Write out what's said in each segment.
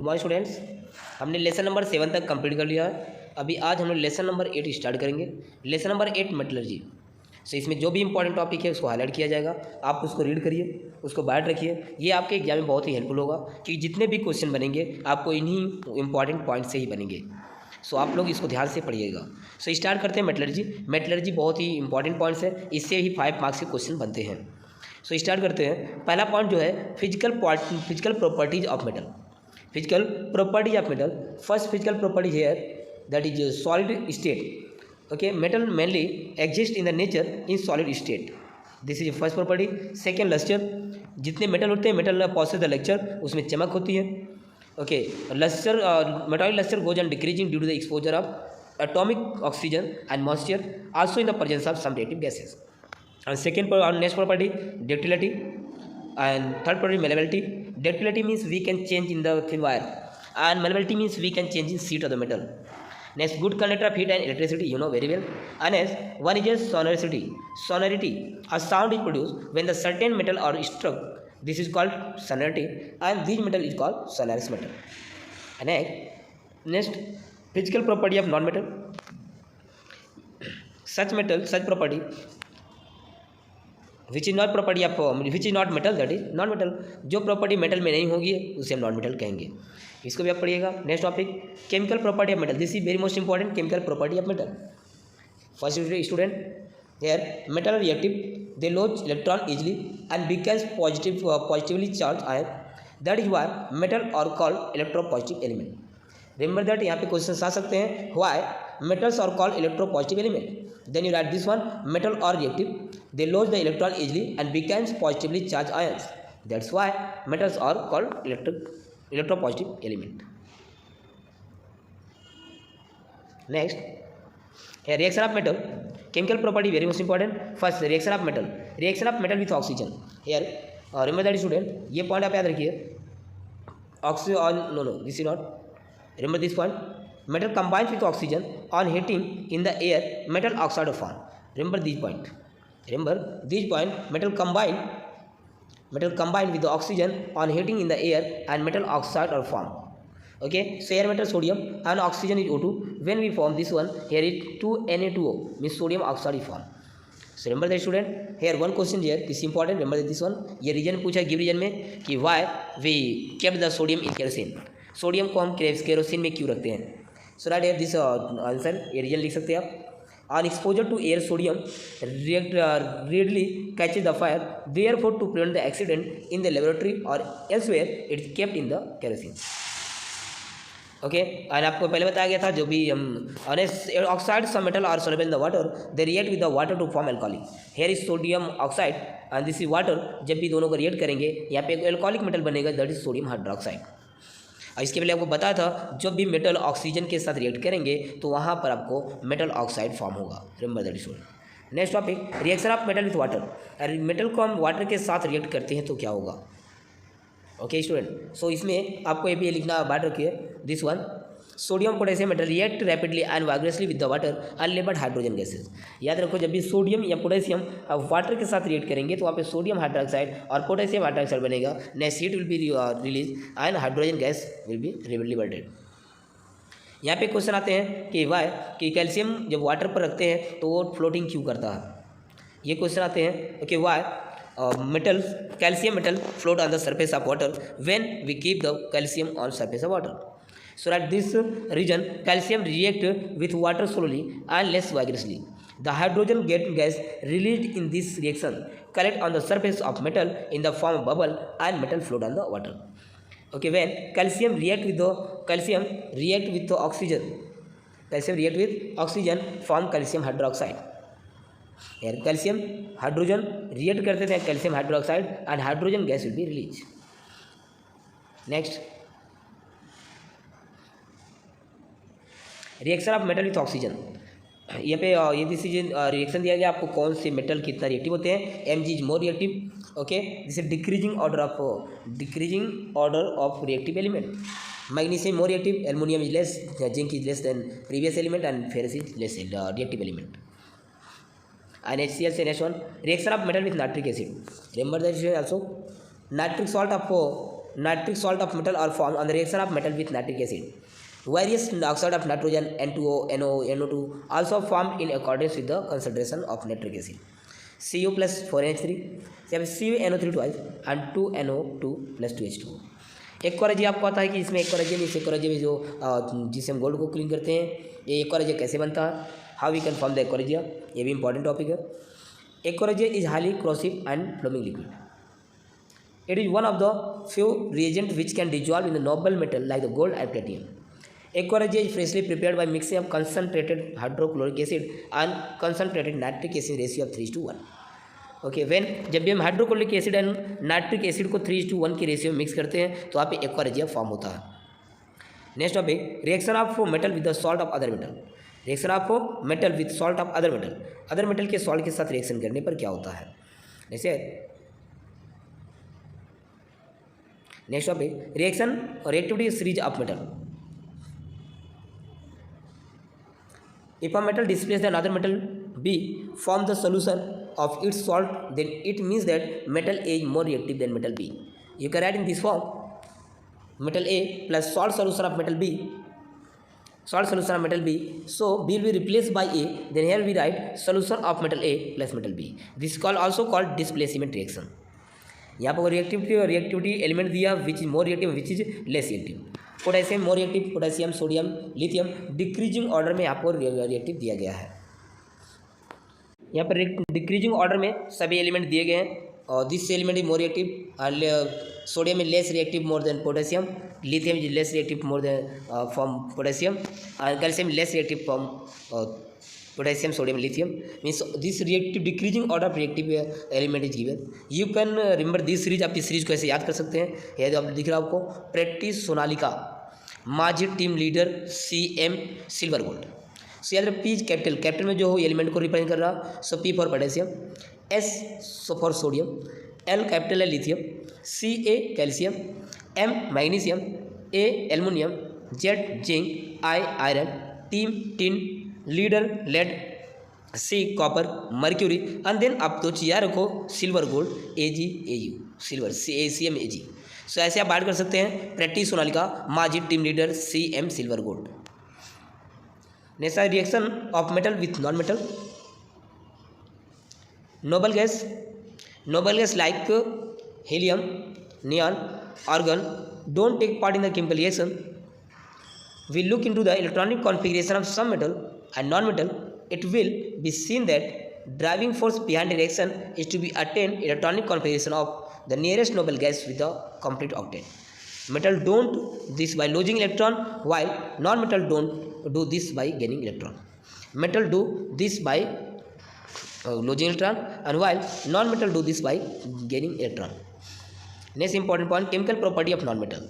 Good morning students. हमने lesson number 7 तक complete कर लिया है। अभी आज हम लोग लेसन नंबर 8 स्टार्ट करेंगे। Lesson number 8 metallurgy. सो इसमें जो भी इंपॉर्टेंट टॉपिक है उसको हाईलाइट किया जाएगा। आप उसको रीड करिए, उसको बाहर रखिए। ये आपके एग्जाम में बहुत ही हेल्पफुल होगा कि जितने भी क्वेश्चन बनेंगे आपको इन्हीं इंपॉर्टेंट पॉइंट से ही बनेंगे। सो आप लोग इसको ध्यान से पढ़िएगा। सो स्टार्ट करते हैं मेटलर्जी। मेटलर्जी बहुत ही इंपॉर्टेंट पॉइंट्स है, इससे ही 5 मार्क्स के क्वेश्चन बनते हैं। सो स्टार्ट करते हैं। पहला पॉइंट जो है physical properties of metal. Physical property of metal. First physical property here, that is solid state. Okay, metal mainly exist in the nature in solid state. This is first property. Second luster. जितने metal होते हैं metal possess the luster, उसमें चमक होती है. Okay, luster metallic luster goes on decreasing due to the exposure of atomic oxygen and moisture, also in the presence of some reactive gases. And next property, ductility. And third property, malleability. Ductility means we can change in the thin wire, and malleability means we can change in sheet of the metal. Next, good conductor of heat and electricity, you know very well. And next one is a sonority. A sound is produced when the certain metal are struck. This is called sonority, and this metal is called sonorous metal. And next physical property of non-metal. Such property which is not property of which is not metal, that is non metal. जो property metal में नहीं होगी उसे हम non metal कहेंगे। इसको भी आप पढ़िएगा। Next topic, chemical property of metal. This is very most important, chemical property of metal. First student, here metal reactive, they lose electron easily and becomes positively charge ion, that is why metal are called electropositive element. Remember that, यहाँ पे question आ सकते हैं, why metals are called electropositive element. Then you write this one, metal are reactive, they lose the electron easily and becomes positively charged ions. That's why metals are called electropositive element. Next, a reaction of metal. Chemical property very much important. First, reaction of metal with oxygen. Here remember that student, ये point आप याद रखिए। Oxygen, no, this is not. Remember this point, metal combines with oxygen on heating in the air, metal oxide are formed. Remember this point, metal combine with the oxygen on heating in the air and metal oxide are formed. Okay, so air metal sodium and oxygen is O2. When we form this one, here is 2Na2O, means sodium oxide is formed. So remember that student, here one question here is important. Remember this one, ये reason पूछा give reason में कि why we kept the sodium in kerosene. Sodium को हम kerosene में क्यों रखते हैं? सो राइट दिस आंसर, ये रीजन लिख सकते हैं आप। On exposure to air sodium readily catches the fire, therefore to prevent the accident in the laboratory or elsewhere it is kept in the kerosene. Okay, और आपको पहले बताया गया था जो भी oxide some metal are soluble in the water, they react with the water to form alkali. Here is sodium oxide and this is water. जब भी दोनों को रिएक्ट करेंगे यहाँ पे एक एल्कोहलिक मेटल बनेगा, दैट इज सोडियम हाइड्रोक्साइड। इसके पहले आपको बताया था जब भी मेटल ऑक्सीजन के साथ रिएक्ट करेंगे तो वहाँ पर आपको मेटल ऑक्साइड फॉर्म होगा। Remember that student. Next topic, reaction of metal with water. अरे मेटल को हम वाटर के साथ रिएक्ट करते हैं तो क्या होगा? ओके स्टूडेंट, सो इसमें आपको ये भी लिखना बात रखिए, this one, sodium potassium metal react rapidly and vibrantly with the water unlabelled hydrogen gases. याद रखो, जब भी सोडियम या पोटेशियम वाटर के साथ रिएक्ट करेंगे तो वहाँ पे सोडियम हाइड्रोक्साइड और पोटेशियम हाइड्रोक्साइड बनेगा। Next heat will be release and hydrogen gas will be liberated. यहाँ पे क्वेश्चन आते हैं कि वाई कि कैल्शियम जब वाटर पर रखते हैं तो वो फ्लोटिंग क्यों करता है? ये क्वेश्चन आते हैं कि Y calcium metal float on the surface of water when we keep the calcium on surface of water. So at this region, calcium react with water slowly and less vigorously. The hydrogen gas released in this reaction collect on the surface of metal in the form of bubble and metal float on the water. Okay, when calcium react with the oxygen form calcium hydroxide. यार calcium hydrogen react करते थे calcium hydroxide and hydrogen gas will be release. Next, reaction of metal with oxygen. यहाँ पे ये decision reaction दिया गया आपको, कौन से मेटल कितना रिएक्टिव होते हैं। Mg is more reactive. Okay, this is decreasing order of reactive element. Magnesium more reactive, aluminium is less, zinc is less than previous element and ferrous is less reactive element. and HCl say next one, reaction of metal with nitric acid. Remember that also nitric salt of nitric salt of metal are formed on the reaction of metal with nitric acid. Various oxide of nitrogen N2O, NO, NO2 also formed in accordance with the concentration of nitric acid. Cu plus 4NH3, CuNO3 twice and 2NO2 plus 2H2. Aqua regia आपको पता है कि इसमें aqua regia इस aqua regia में जो जिससे हम गोल्ड को क्लीन करते हैं, ये एक्वारेजिया कैसे बनता है, how we can form the aqua regia, ये भी इंपॉर्टेंट टॉपिक है. Aqua regia is highly corrosive and flowing liquid. It is one of the few reagents which can dissolve in the noble metal like the gold and platinum. Aquaregia is freshly prepared by mixing of concentrated hydrochloric acid and concentrated nitric acid ratio of 3:1. Okay when जब भी हम hydrochloric acid and nitric acid को 3:1 के ratio में mix करते हैं तो यहाँ पे एक्वारेजिया फॉर्म होता है. Next topic, reaction of metal with the salt of other metal. Reaction of metal with salt of other metal. Other metal के सॉल्ट के साथ रिएक्शन करने पर क्या होता है. जैसे नेक्स्ट टॉपिक, रिएक्शन और reactivity series of metal. If a metal displaces another metal B form the solution of its salt, then it means that metal A is more reactive than metal B. You can write in this form: metal A plus salt solution of metal B. Salt solution of metal B. So B will be replaced by A. Then here we write solution of metal A plus metal B. This is also called displacement reaction. यहाँ पर reactivity element दिया which is more reactive which is less reactive. Potassium more reactive, potassium, sodium, lithium decreasing order में आपको reactive दिया गया है. यहाँ पर डिक्रीजिंग ऑर्डर में सभी एलिमेंट दिए गए हैं. और this element is more reactive. Sodium is less reactive more than potassium, lithium is less reactive more than from potassium, and calcium less reactive from potassium, sodium, lithium. Means this reactive decreasing order of reactive element is given. You can remember this series. आप इस series को ऐसे याद कर सकते हैं. ये जो आप दिख रहा है आपको, प्रैक्टिस सोनालिका, माजी team leader, CM silver gold. So याद रखिए, P कैपिटल, कैपिटल में जो एलिमेंट को रिप्रेजेंट कर रहा. So P for potassium, S for sodium, L capital है lithium, Ca calcium, M magnesium, A aluminium, Z zinc, I iron, team tin, leader lead, C copper, mercury, and then आप दो चीज़ रखो silver gold, Ag Au, silver CM Ag. So ऐसे आप बात कर सकते हैं. प्रैक्टिस सोनालिका, माजी team leader, CM silver gold. Next है reaction of metal with non metal. Noble gas like helium, neon, argon don't take part in the chemical reaction. We look into the electronic configuration of some metal and non-metal. It will be seen that driving force behind the reaction is to be attained electronic configuration of the nearest noble gas with a complete octet. Metal don't this by losing electron, while non-metal don't do this by gaining electron. Metal do this by losing electron, and while non-metal do this by gaining electron. Next important point, chemical property of non metal.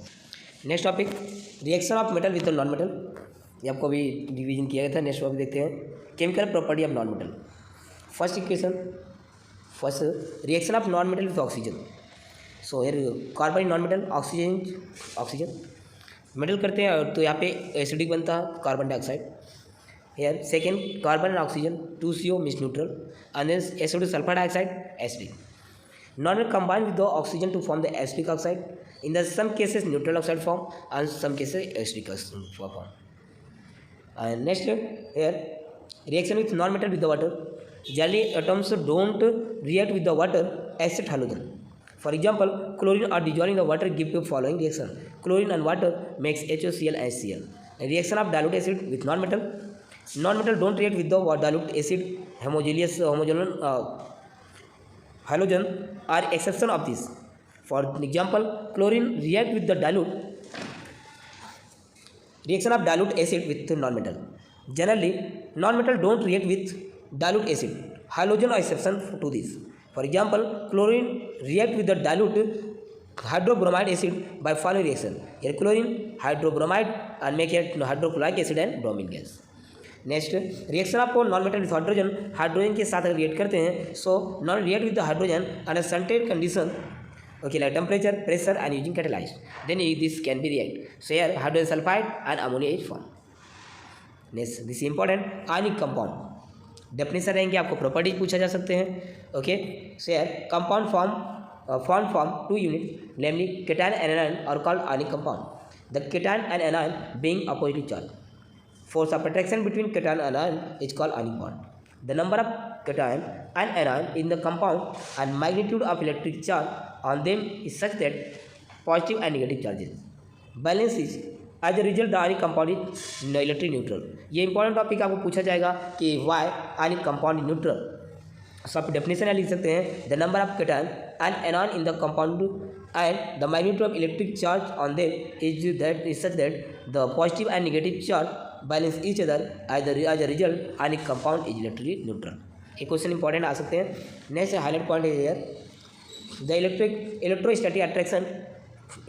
Next topic, reaction of metal with non metal. ये आपको अभी division किया गया था. Next topic देखते हैं, chemical property of non metal. First equation, first reaction of non metal with oxygen. So here carbon non metal, oxygen metal करते हैं तो यहाँ पे एसिडिक बनता है carbon dioxide. Here second carbon and oxygen 2CO means neutral, and then acid sulphur dioxide acidic. Non-metal combine with the oxygen to form the acetic oxide. In the some cases neutral oxide form, and some cases acetic form. And next here, reaction with non-metal with the water. Generally atoms don't react with the water except halogen. For example, chlorine or dissolving the water give the following reaction. Chlorine and water makes HOCl and Cl. A reaction of dilute acid with non-metal. Non-metal don't react with the dilute acid. Homogeneous halogen are exception of this. For example, chlorine react with the reaction of dilute acid with non-metal. Generally, non-metal don't react with dilute acid. Halogen are exception to this. For example, chlorine react with the dilute hydrobromide acid by following reaction. Here chlorine, hydrobromide, and make it hydrochloric acid and bromine gas. Next reaction आपको non metal with hydrogen, hydrogen के साथ react करते हैं. So non react with the hydrogen under certain condition, okay, like temperature, pressure and using catalyse, then this can be react. So here hydrogen sulphide and ammonia is form. Next this important, ionic compound. Definition रहेंगे, आपको properties पूछा जा सकते हैं. Okay, so here compound form form two units, namely cation and anion, are called ionic compound. The cation and anion being opposite charge. Force of attraction between cation and anion is called ionic bond. The number of cation and anion in the compound and magnitude of electric charge on them is such that positive and negative charges balance is as a result the ionic compound is electric neutral. ये important topic आपको पूछा जाएगा कि why ionic compound neutral. So आप definition लिख सकते हैं the number of cation and anion in the compound and the magnitude of electric charge on them is such that the positive and negative charge balance each other as a result ionic compound is electrically neutral. ये question important आ सकते हैं. Next highlight point है here the electrostatic attraction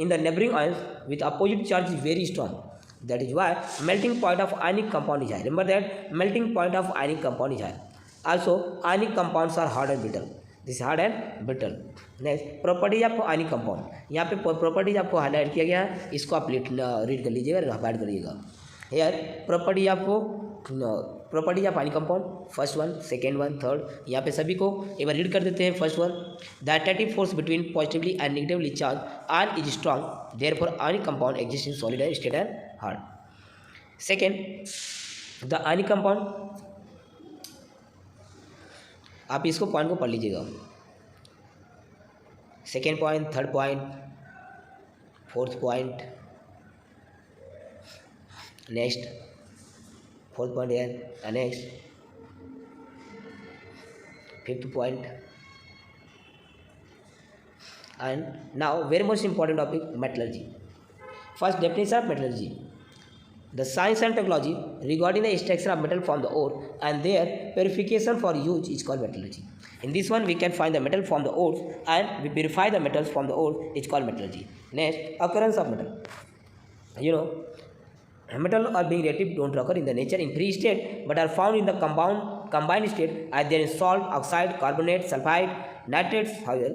in the neighboring ions with opposite charge is very strong. That is why melting point of ionic compound is high. Remember that melting point of ionic compound is high. Also ionic compounds are hard and brittle. This is hard and brittle. Next properties of ionic compound. यहाँ पे properties आपको highlight किया गया है, इसको आप read कर लीजिएगा, हाईलाइट करिएगा. Here properties of ionic compound, first one, second one, third, यहाँ पे सभी को एक बार रीड कर देते हैं. First one, the attractive force between positively and negatively charge ion is strong, therefore ionic compound exist in solid and state and hard. Second, the ionic compound, आप इसको पॉइंट को पढ़ लीजिएगा. Second point, third point, fourth point, next fourth point है, next fifth point. And now very most important topic metallurgy. First definition of metallurgy. The science and technology regarding the extraction of metal from the ore and their purification for use is called metallurgy. In this one we can find the metal from the ores and we purify the metals from the ore is called metallurgy. Next, occurrence of metal. You know, metal are being reactive don't occur in the nature in free state but are found in the combined state either in salt, oxide, carbonate, sulfide, nitrates. However,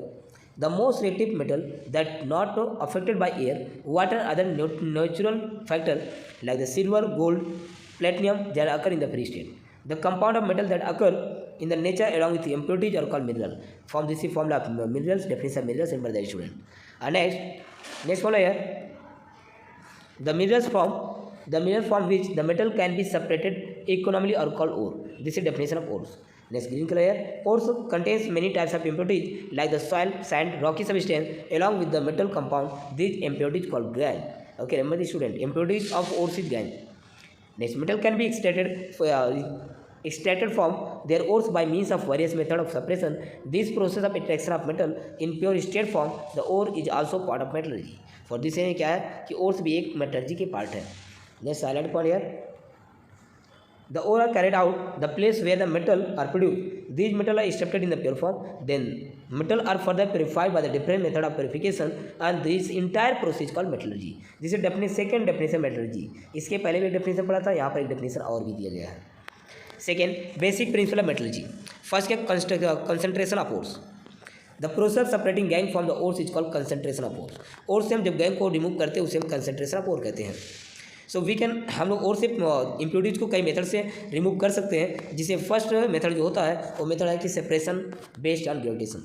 the most reactive metal that not affected by air, water, other natural factor like the silver, gold, platinum, they occur in the free state. The compound of metal that occur in the nature along with the impurities are called mineral. From this formula of minerals, definition of minerals, remember that student. And next formula here, the minerals from which the metal can be separated economically are called ore. This is definition of ores. Next, green color here, ores contains many types of impurities like the soil, sand, rocky substance along with the metal compound. These impurities called grain. Okay, remember the student, impurities of ores is grain. Next, metal can be extracted from their ores by means of various methods of suppression. This process of extraction of metal in pure state form, the ore is also part of metallurgy. For this है क्या है कि ores भी एक metallurgy के part है. Next, highlight point here. The ore are carried out the place where the metal are produced. These metal are extracted in the pure form. Then metal are further purified by the different method of purification, and this entire process called metallurgy. This is definition, second definition metallurgy. इसके पहले भी एक definition पढ़ा था, यहाँ पर एक definition और भी दिया गया है. Second, basic principle of metallurgy. First क्या concentration of ores. The process separating gangue from the ores is called concentration of ores. ores से हम जब गैंग को रिमूव करते हैं उसे हम concentration of ore कहते हैं. सो वी कैन, हम लोग और से इम्प्योरिटीज़ को कई मेथड से रिमूव कर सकते हैं. जिसे फर्स्ट मेथड जो होता है वो मेथड है कि separation based on gravitation.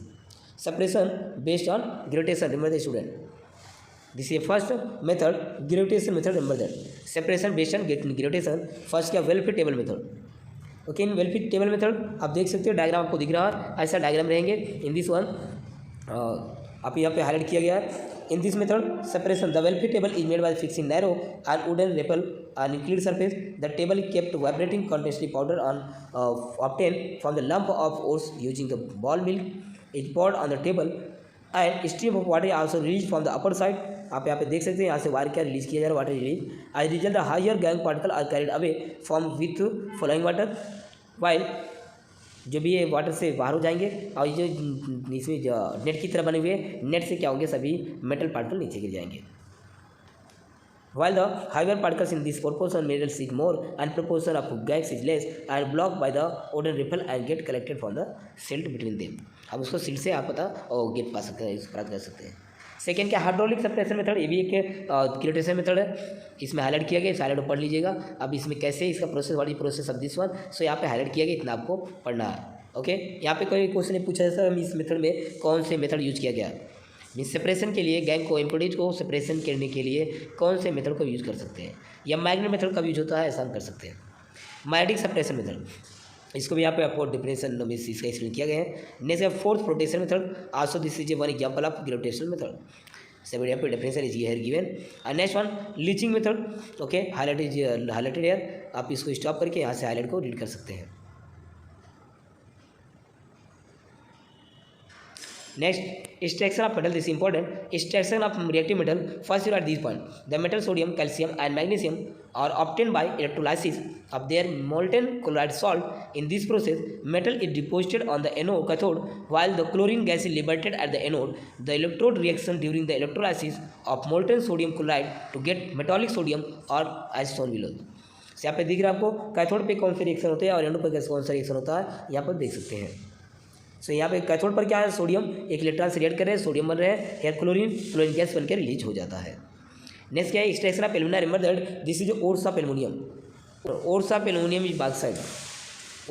Separation based on gravitation, remember the student, this is first method, gravitation method, remember that. Separation based on gravitation. First क्या, well fit table method. Okay, in well fit table method आप देख सकते हो, diagram आपको दिख रहा है, ऐसा डायग्राम रहेंगे. इन दिस वन आप यहाँ पे हाईलाइट किया गया है. In this method, separation, the well-fit table is made by fixing narrow and wooden rail on inclined surface. The table is kept vibrating continuously. Powder obtained from the lump of ores using the ball mill is poured on the table, and stream of water is also released from the upper side. आप यहाँ पे देख सकते हैं, यहाँ से wire क्या release किया जा रहा है, water release. As a result, the higher gangue particle are carried away from with flowing water, while जो भी ये वाटर से बाहर हो जाएंगे और ये जो इसमें जो नेट की तरह बने हुए नेट से क्या होंगे, सभी मेटल पार्टिकल नीचे गिर जाएंगे. While the higher particles in this proportion minerals is more and proportion of gangues is less and blocked by the wooden ripple and get collected from the silt between them. अब उसको silt से आप पता और gate पा सकते हैं, प्राप्त कर सकते हैं. सेकेंड क्या, हाइड्रोलिक सेपरेशन मेथड. ये भी एक ग्रेविटेशन मेथड है, इसमें हाईलाइट किया गया, हाईलाइट पढ़ लीजिएगा. अब इसमें कैसे इसका प्रोसेस, वाली प्रोसेस ऑफ दिस वन, सो यहाँ पे हाईलाइट किया गया, इतना आपको पढ़ना है. ओके, यहाँ पे कोई क्वेश्चन ने पूछा है सर इस मेथड में कौन से मेथड यूज किया गया। मीन्स सेपरेशन के लिए गैंग को इम्प्योरिटीज को सेपरेशन करने के लिए कौन से मेथड को यूज कर सकते हैं, या मैग्नेट मेथड का यूज होता है, ऐसा हम कर सकते हैं। मैग्नेटिक सेपरेशन मेथड, इसको भी यहाँ पे आपको डिफरेंशियल मीन्स इसका एक्सप्लेन किया गया है। नेक्स्ट है fourth rotation method, also this is one example of gravitational method. Seven यहाँ पे differential is here given. And next one leaching method, okay, highlighted here, आप इसको स्टॉप करके यहाँ से हाईलाइट को रीड कर सकते हैं। Next, extraction of metal. This is important. Extraction of reactive metal. First, you write these points. The metal sodium, calcium, and magnesium are obtained by electrolysis of their molten chloride salt. In this process, metal is deposited on the anode cathode, while the chlorine gas is liberated at the anode. The electrode reaction during the electrolysis of molten sodium chloride to get metallic sodium, or as shown below. यहाँ पे दिख रहा है आपको cathode पे कौन सा reaction होता है और एनोड पे कौन सा रिएक्शन होता है, यहाँ पर देख सकते हैं। सो यहाँ पे कैथोड पर क्या है, सोडियम एक इलेक्ट्रॉन से रिएक्ट कर रहे हैं, सोडियम बन रहे हैं, या क्लोरीन गैस बनकर रिलीज हो जाता है। नेक्स्ट क्या है, extraction of alumina. Remember that this is ores of aluminium. Ores of aluminium is bauxite.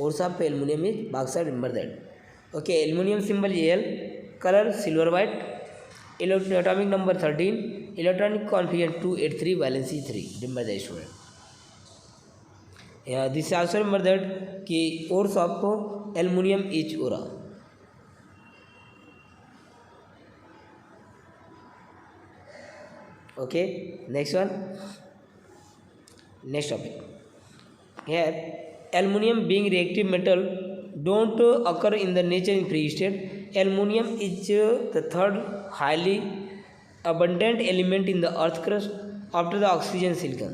Ores of aluminium is bauxite. Remember that. Okay, aluminium symbol Al, colour silver white, atomic number 13, electronic configuration 283, valency 3। Remember that student. This also remember that कि ores of aluminium is aura. Okay, next one, next topic. Here, aluminum being reactive metal don't occur in the nature in free state. Aluminum is the third highly abundant element in the earth crust after the oxygen silicon.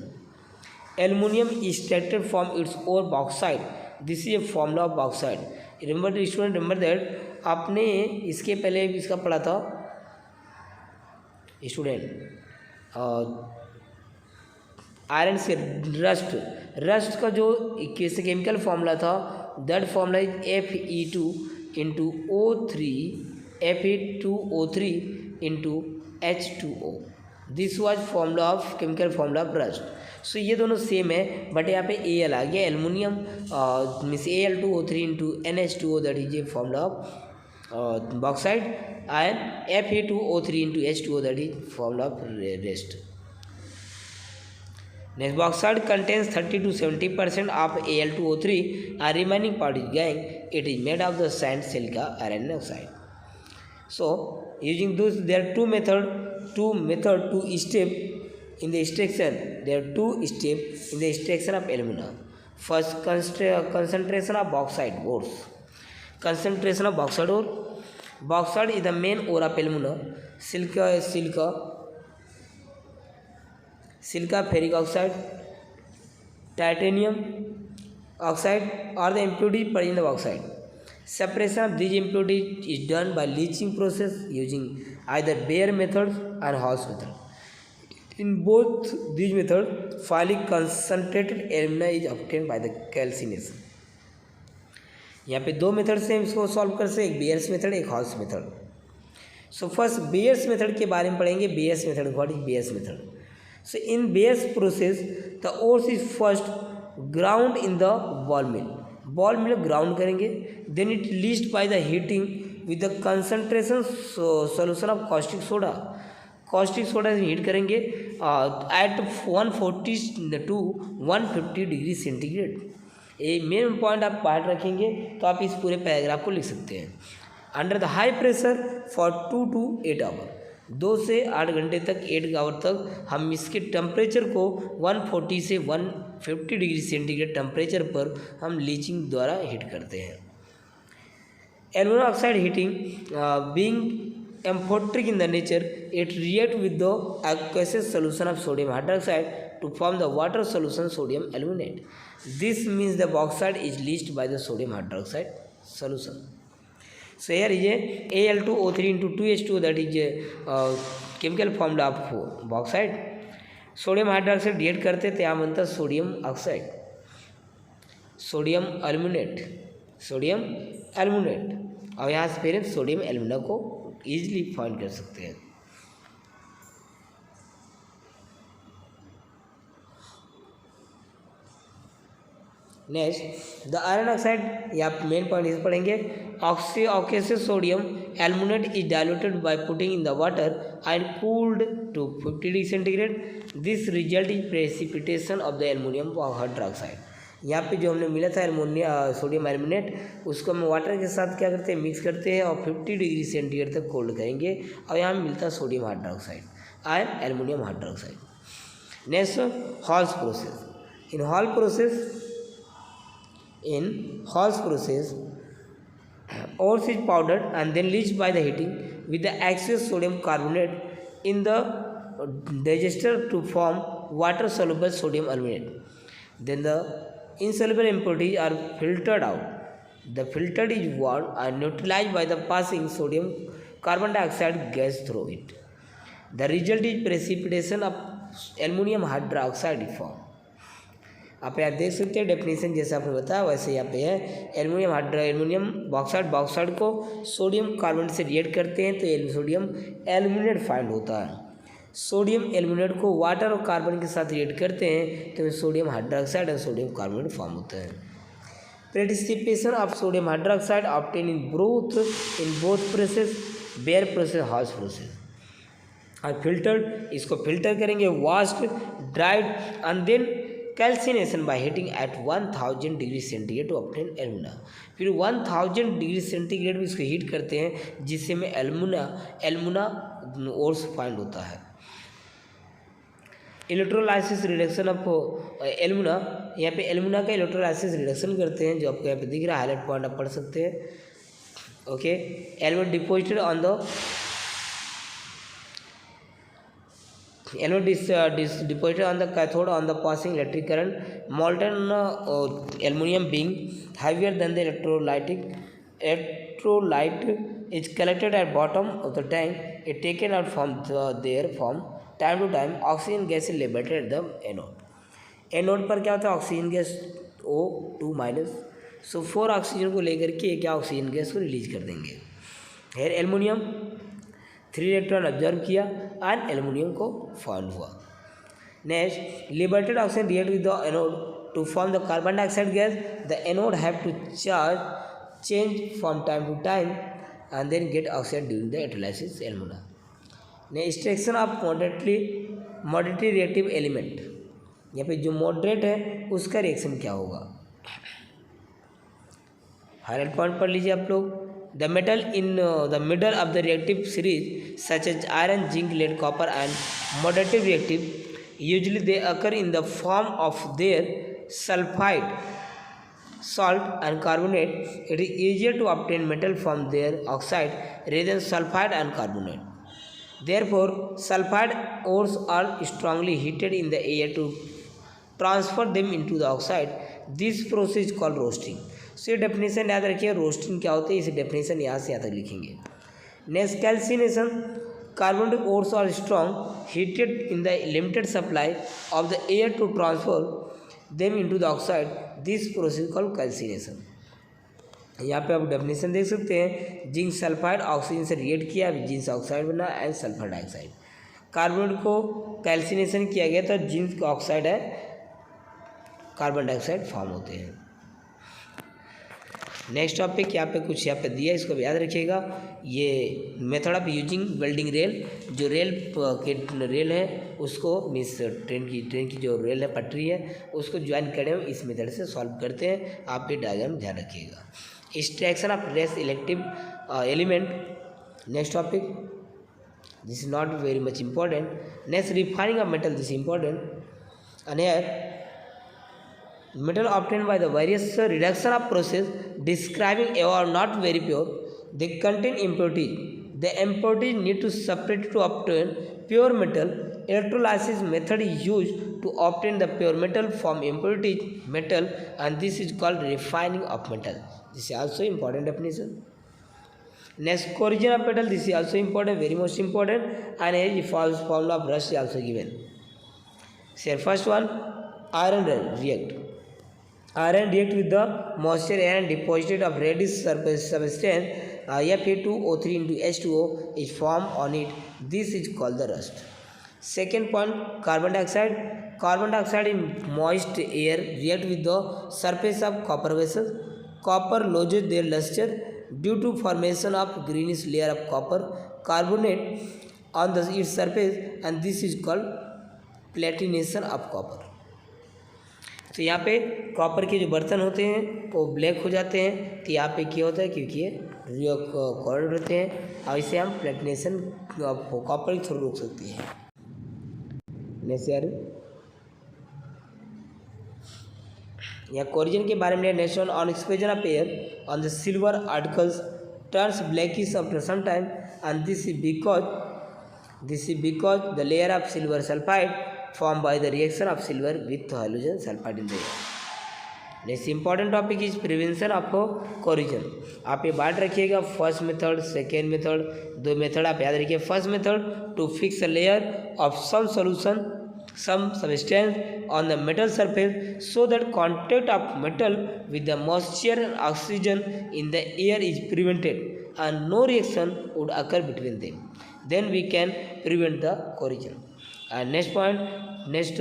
Aluminum is extracted from its ore bauxite. This is a formula of bauxite. Remember the student, remember that आपने इसके पहले इसका पढ़ा था student, iron से rust का जो chemical formula था, that formula is Fe2 into O3 Fe2O3 into H2O। This was formula of chemical formula of rust. So ये दोनों सेम है, बट यहाँ पे Al आ गया। Aluminium means Al2O3 into NH2O, that is a formula of bauxite, and Fe2O3 into H2O, that is formula of rest. Next, bauxite contains 30 to 70% of Al2O3, and remaining part is gangue. It is made of the sand, silica, iron oxide. So, using those, there are two method to step in the extraction. There are two steps in the extraction of alumina. First, concentration of bauxite ores. Concentration of bauxite ore. Bauxite is the main ore of alumina. Silica, ferric oxide, titanium oxide are the impurities present in the bauxite. Separation of these impurities is done by leaching process using either Bayer method and Hall's method. In both these methods, finely concentrated alumina is obtained by the calcination. यहाँ पे दो method से इसको solve कर सकते, एक Bayer's method, एक Hall's method. So first Bayer's method के बारे में पढ़ेंगे। Bayer's method, what is Bayer's method? So in Bayer's process the ores is first ground in the ball mill ground करेंगे, then it leached by the heating with the concentration solution of caustic soda. Caustic soda heat करेंगे at 140 to 150 degree centigrade. ये main point आप पार्ट रखेंगे तो आप इस पूरे पैराग्राफ को लिख सकते हैं। Under the high pressure for 2 to 8 hour, 2 से 8 घंटे तक, 8 आवर तक हम इसके टेम्परेचर को 140 से 150 डिग्री सेंटीग्रेड टेम्परेचर पर हम लीचिंग द्वारा हीट करते हैं। Alumina oxide heating being amphoteric in the nature, it react with the aqueous solution of sodium hydroxide to form the water solution sodium aluminate. This means the bauxite is leached by the sodium hydroxide solution. So here is a Al2O3 into 2H2O, that is a chemical formula of bauxite. Sodium hydroxide react करते तो यहाँ बनता sodium oxide, sodium aluminate, और यहाँ से फिर sodium alumina को easily find कर सकते हैं। नेक्स्ट द आयरन ऑक्साइड, या मेन पॉइंट इस पढ़ेंगे। Oxygen sodium aluminate is diluted by putting in the water and cooled to 50 degree centigrade. This result is precipitation of the aluminium hydroxide. यहाँ पे जो हमने मिला था सोडियम एल्युमिनेट, उसको हम वाटर के साथ क्या करते हैं, मिक्स करते हैं और 50 डिग्री सेंटीग्रेड तक कोल्ड करेंगे और यहाँ मिलता है sodium hydroxide and aluminium hydroxide. Next halls process. In Hall's process, ores is powdered and then leached by the heating with the excess sodium carbonate in the digester to form water-soluble sodium aluminate. Then the insoluble impurities are filtered out. The filtered is warmed and neutralized by the passing sodium carbon dioxide gas through it. The result is precipitation of aluminum hydroxide form. आप यहाँ देख सकते हैं definition जैसे आपने बताया वैसे यहाँ पे है। एल्युमिनियम बॉक्साइड को सोडियम कार्बोनेट से रिएक्ट करते हैं तो सोडियम एल्युमिनेट फाइंड होता है। सोडियम एल्युमिनेट को वाटर और कार्बन के साथ रिएक्ट करते हैं तो सोडियम हाइड्रोक्साइड और सोडियम कार्बोनेट फॉर्म होता है। Precipitation of sodium hydroxide obtain in both process, Bayer process, Hall's process. और फिल्टर्ड, इसको फिल्टर करेंगे, washed, dried and then calcination by heating at 1000 degree centigrade to obtain alumina. फिर 1000 degree centigrade में इसको heat करते हैं जिससे में एल्युमिना ओर्स फाइंड होता है। इलेक्ट्रोलाइसिस रिडक्शन ऑफ एल्युमिना, यहाँ पे एल्युमिना का इलेक्ट्रोलाइसिस रिडक्शन करते हैं जो आपको यहाँ पे दिख रहा है, हाईलाइट पॉइंट आप पढ़ सकते हैं। Okay, alumina deposited on the deposited on the cathode on the passing electric current. Molten aluminum being heavier than the electrolyte is collected at bottom of the tank. It taken out from there from time to time. Oxygen gas is liberated at the anode. Anode पर क्या होता है, oxygen gas O2-, सो 4 oxygen को लेकर के क्या oxygen gas को release कर देंगे। हेयर एल्युमिनियम 3 इलेक्ट्रॉन ऑब्जर्व किया एंड एल्युमिनियम को फॉर्म हुआ। Next liberated oxygen react with the anode to form the carbon dioxide gas. The anode have to change from time to time and then get oxide during the electrolysis alumina. Next extraction of moderately reactive element, यहाँ पे जो moderate है उसका reaction क्या होगा, highlight point पढ़ लीजिए आप लोग। The metal in the middle of the reactive series such as iron, zinc, lead, copper and moderative reactive, usually they occur in the form of their sulfide, salt and carbonate. It is easier to obtain metal from their oxide rather than sulfide and carbonate. Therefore, sulfide ores are strongly heated in the air to transfer them into the oxide. This process is called roasting. सो ये definition याद रखिए, roasting क्या होती है, इस definition यहाँ से यहाँ तक लिखेंगे। Next calcination, carbonate ores are strong heated in the limited supply of the air to transfer them into the oxide. This process called calcination. यहाँ पे आप डेफिनेशन देख सकते हैं, जिंक सल्फाइड ऑक्सीजन से रिएक्ट किया, जिंक ऑक्साइड बना and sulphur dioxide. Carbonate को कैल्सिनेशन किया गया तो जिंक ऑक्साइड है, कार्बन डाइऑक्साइड फॉर्म होते हैं। नेक्स्ट टॉपिक यहाँ पे कुछ यहाँ पे दिया, इसको भी याद रखिएगा। ये method of using welding rail, जो रेल है उसको मीन्स ट्रेन की जो रेल है, पटरी है, उसको ज्वाइन करें, इस मेथड से सॉल्व करते हैं। आप ये डायग्राम ध्यान रखिएगा। Extraction of less elective element, next topic, this is not very much important. Next refining of metal, this important. And here metal obtained by the various reduction of process describing are not very pure. They contain impurities. The impurities need to separate to obtain pure metal. Electrolysis method is used to obtain the pure metal from impurities metal, and this is called refining of metal. This is also important definition. Next, corrosion of metal, this is also important, very most important, and here the formula of rust is also given. So first one, iron react. Iron react with the moisture and deposit of reddish substance Fe2O3 into H2O is formed on it. This is called the rust. Second point, carbon dioxide. Carbon dioxide in moist air react with the surface of copper vessels. Copper loses their luster due to formation of greenish layer of copper carbonate on its surface, and this is called patination of copper. तो यहाँ पे copper के जो बर्तन होते हैं वो black हो जाते हैं, तो यहाँ पे क्या होता है, क्योंकि ये कॉर्ड होते हैं और इसे हम प्लेटिनेशन ऑफ कॉपर के थ्रू रोक सकते हैं। नेक्स्ट यार यहाँ कोरिजन के बारे में, next on exposure of air on the silver articles turns blackish after some time, and this is because the layer of silver sulphide formed by the reaction of silver with halogen sulfide in the air. Next important topic is prevention of corrosion. आप ये बांट रखिएगा, first method, second method, दो method आप याद रखिए। First method to fix a layer of some solution some substance on the metal surface so that contact of metal with the moisture and oxygen in the air is prevented and no reaction would occur between them, then we can prevent the corrosion. And next point, next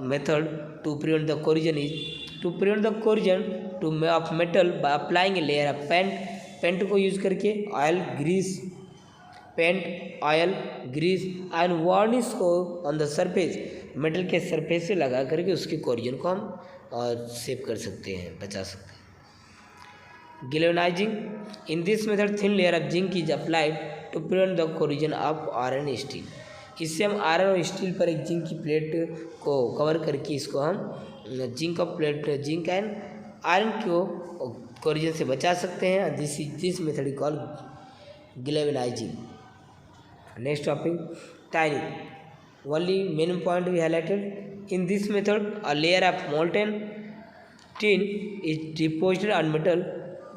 method to prevent the corrosion is to prevent the corrosion of metal by applying a layer of paint को use करके oil grease, paint oil grease and varnish को on the surface, metal के surface से लगा करके उसके corrosion को हम सेव कर सकते हैं, बचा सकते हैं। Galvanising, in this method thin layer of zinc is applied to prevent the corrosion of iron steel. इससे हम आयरन और स्टील पर एक जिंक की प्लेट को कवर करके इसको हम जिंक एंड आयरन को कोरिजन से बचा सकते हैं। This method is called galvanising. Next topic, tinning. Only main point we highlighted in this method a layer of molten tin is deposited on metal,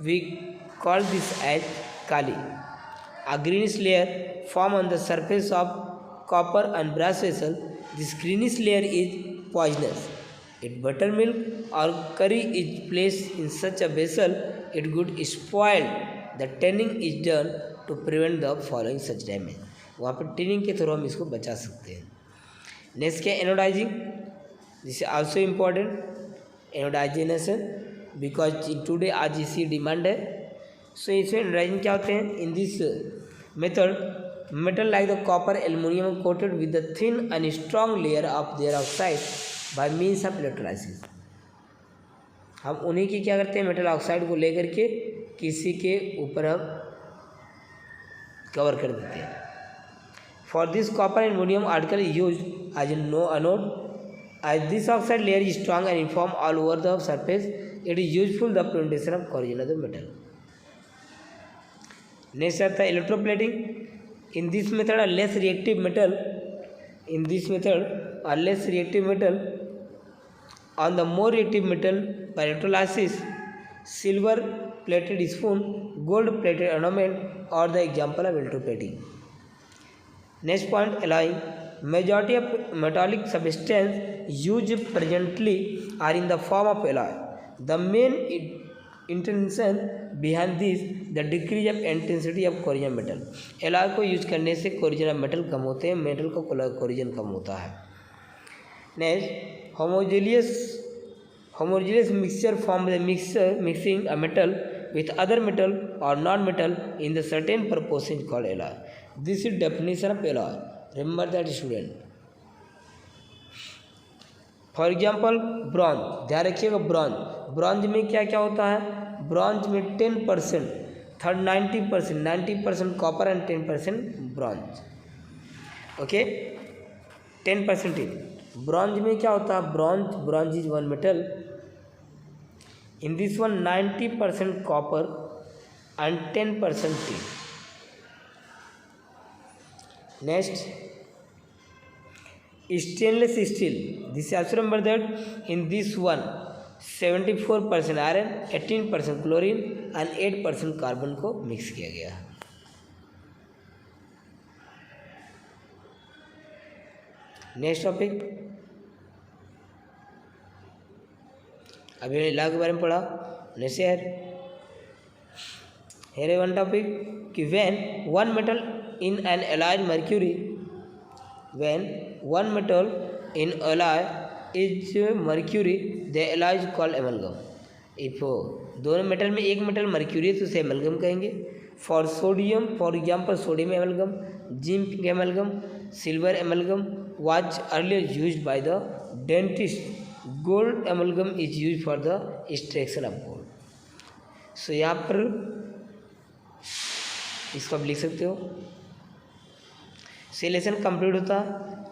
we call this as काली। A greenish layer form on the surface of copper and brass vessel. This greenish layer is poisonous. If buttermilk or curry is placed in such a vessel, it could spoil. The tanning is done to prevent the following such damage. वहाँ पर tinning के through हम इसको बचा सकते हैं। Next क्या, anodising. This is also important, anodisation, because today आज इसी डिमांड है। सो इसमें एनोडाइजिंग क्या होते हैं, इन this method metal like the copper aluminum coated with the thin and strong layer of their oxide by means of electrolysis। हम उन्हीं की क्या करते हैं, मेटल ऑक्साइड को लेकर के किसी के ऊपर हम कवर कर देते हैं। For this copper and aluminium article use as no anode, as this oxide layer is strong and uniform all over the surface, it is useful the preventation of corrosion of the metal. Next आता है electroplating. In this method, a less reactive metal on the more reactive metal by electrolysis, silver plated spoon, gold plated ornament are the example of electroplating. Next point, alloying. Majority of metallic substance used presently are in the form of alloy. The main intention behind this the decrease of intensity of corrosion metal. Alloy को use करने से corrosion of metal कम होते हैं, metal का corrosion कम होता है। Next, homogeneous mixture form the mixing a metal with other metal और non metal in the certain proportion called alloy. This is definition of alloy, remember that student. For example bronze, ध्यान रखिएगा bronze में क्या क्या होता है, bronze में 10%, 90% copper and 10% bronze. Okay, 10% tin. Bronze में क्या होता है, bronze is one metal, in this one 90% copper and 10% tin. Next, stainless steel, this also remember that in this one 74% iron, 18% chlorine and 8% carbon को mix किया गया है। Next topic, अभी law के बारे में पढ़ा। नेक्स्ट हेयर वन टॉपिक कि when one metal in an allied mercury, when one metal in alloy is mercury, the alloy is called amalgam. If दोनों मेटल में एक मेटल मर्क्यूरी है तो उसे एमलगम कहेंगे। For sodium, for example sodium amalgam, zinc amalgam, silver amalgam was earlier used by the dentist. Gold amalgam is used for the extraction of gold. So यहाँ पर इसको आप लिख सकते हो। से लेसन कंप्लीट होता।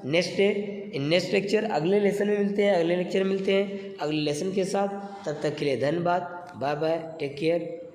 नेक्स्ट लेक्चर अगले लेसन में मिलते हैं, अगले लेक्चर में मिलते हैं अगले लेसन के साथ। तब तक के लिए धन्यवाद। Bye bye, take care.